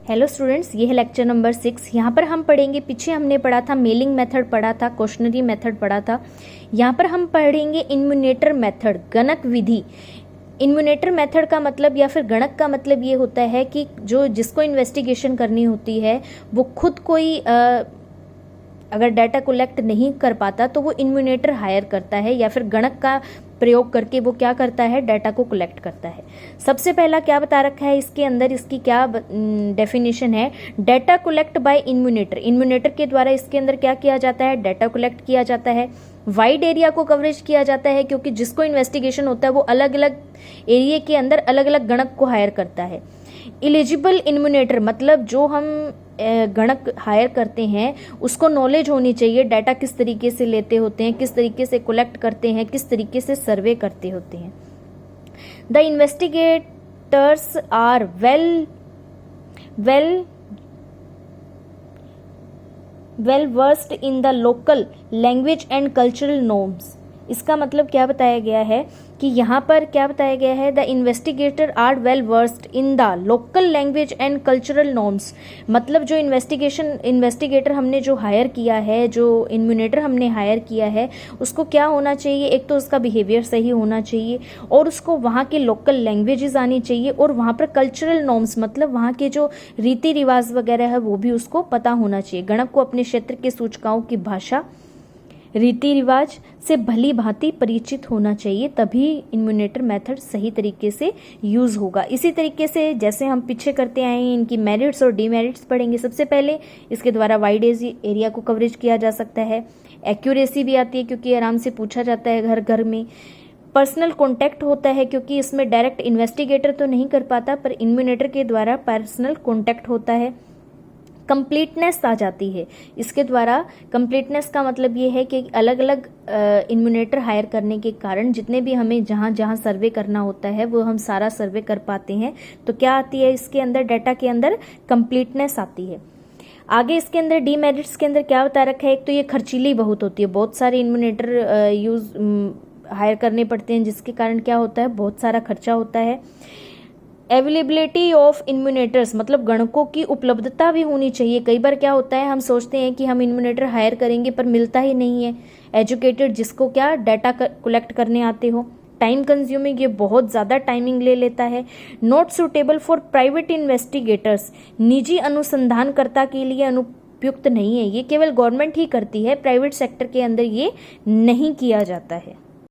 Hello students, ये है lecture number 6। यहाँ पर हम पढ़ेंगे, पीछे हमने पढ़ा था मेलिंग मेथड पढ़ा था, क्वेश्चनरी मेथड पढ़ा था। यहाँ पर हम पढ़ेंगे इन्यूमिनेटर मेथड, गणक विधि। इन्यूमिनेटर मेथड का मतलब या फिर गणक का मतलब ये होता है कि जिसको इन्वेस्टिगेशन करनी होती है वो खुद कोई अगर डाटा कलेक्ट नहीं कर पाता तो वो इन्यूमिनेटर हायर करता है या फिर गणक का प्रयोग करके वो क्या करता है, डाटा को कलेक्ट करता है। सबसे पहला क्या बता रखा है इसके अंदर, इसकी क्या डेफिनेशन है, डाटा कलेक्ट बाय इन्यूमिनेटर। इन्यूमिनेटर के द्वारा इसके अंदर क्या किया जाता है, डाटा कलेक्ट किया जाता है। वाइड एरिया को कवरेज किया जाता है क्योंकि जिसको इन्वेस्टिगेशन होता है वो अलग अलग एरिया के अंदर अलग अलग गणक को हायर करता है। एलिजिबल इन्यूमिनेटर मतलब जो हम गणक हायर करते हैं उसको नॉलेज होनी चाहिए डाटा किस तरीके से लेते होते हैं, किस तरीके से कलेक्ट करते हैं, किस तरीके से सर्वे करते होते हैं। The investigators are well versed in the local language and cultural norms. इसका मतलब क्या बताया गया है कि यहाँ पर क्या बताया गया है, the investigator are well versed in the local language and cultural norms. मतलब जो इन्वेस्टिगेटर हमने जो हायर किया है, जो इन्यूमिनेटर हमने हायर किया है, उसको क्या होना चाहिए, एक तो उसका बिहेवियर सही होना चाहिए और उसको वहाँ के लोकल लैंग्वेजेस आनी चाहिए और वहाँ पर कल्चरल नॉर्म्स मतलब वहाँ के जो रीति रिवाज वगैरह है वो भी उसको पता होना चाहिए। गणक को अपने क्षेत्र के सूचकांकों की भाषा, रीति रिवाज से भली भांति परिचित होना चाहिए, तभी इन्यूमिनेटर मेथड सही तरीके से यूज होगा। इसी तरीके से जैसे हम पीछे करते आए हैं, इनकी मेरिट्स और डीमेरिट्स पढ़ेंगे। सबसे पहले इसके द्वारा वाइड एरिया को कवरेज किया जा सकता है, एक्यूरेसी भी आती है क्योंकि आराम से पूछा जाता है घर घर में। पर्सनल कॉन्टैक्ट होता है क्योंकि इसमें डायरेक्ट इन्वेस्टिगेटर तो नहीं कर पाता पर इन्यूमिनेटर के द्वारा पर्सनल कॉन्टैक्ट होता है। कंप्लीटनेस आ जाती है इसके द्वारा। कंप्लीटनेस का मतलब ये है कि अलग अलग इन्यूमिनेटर हायर करने के कारण जितने भी हमें जहाँ जहाँ सर्वे करना होता है वो हम सारा सर्वे कर पाते हैं। तो क्या आती है इसके अंदर, डाटा के अंदर कंप्लीटनेस आती है। आगे इसके अंदर डीमेरिट्स के अंदर क्या बता रखा है, एक तो ये खर्चीली बहुत होती है, बहुत सारे इन्यूमिनेटर हायर करने पड़ते हैं जिसके कारण क्या होता है, बहुत सारा खर्चा होता है। अवेलेबिलिटी ऑफ इन्यूमिनेटर्स मतलब गणकों की उपलब्धता भी होनी चाहिए। कई बार क्या होता है, हम सोचते हैं कि हम इन्यूमिनेटर हायर करेंगे पर मिलता ही नहीं है एजुकेटेड जिसको क्या डाटा कलेक्ट करने आते हो। टाइम कंज्यूमिंग, ये बहुत ज़्यादा टाइमिंग ले लेता है। Not suitable for private investigators, निजी अनुसंधानकर्ता के लिए अनुपयुक्त नहीं है। ये केवल गवर्नमेंट ही करती है, प्राइवेट सेक्टर के अंदर ये नहीं किया जाता है।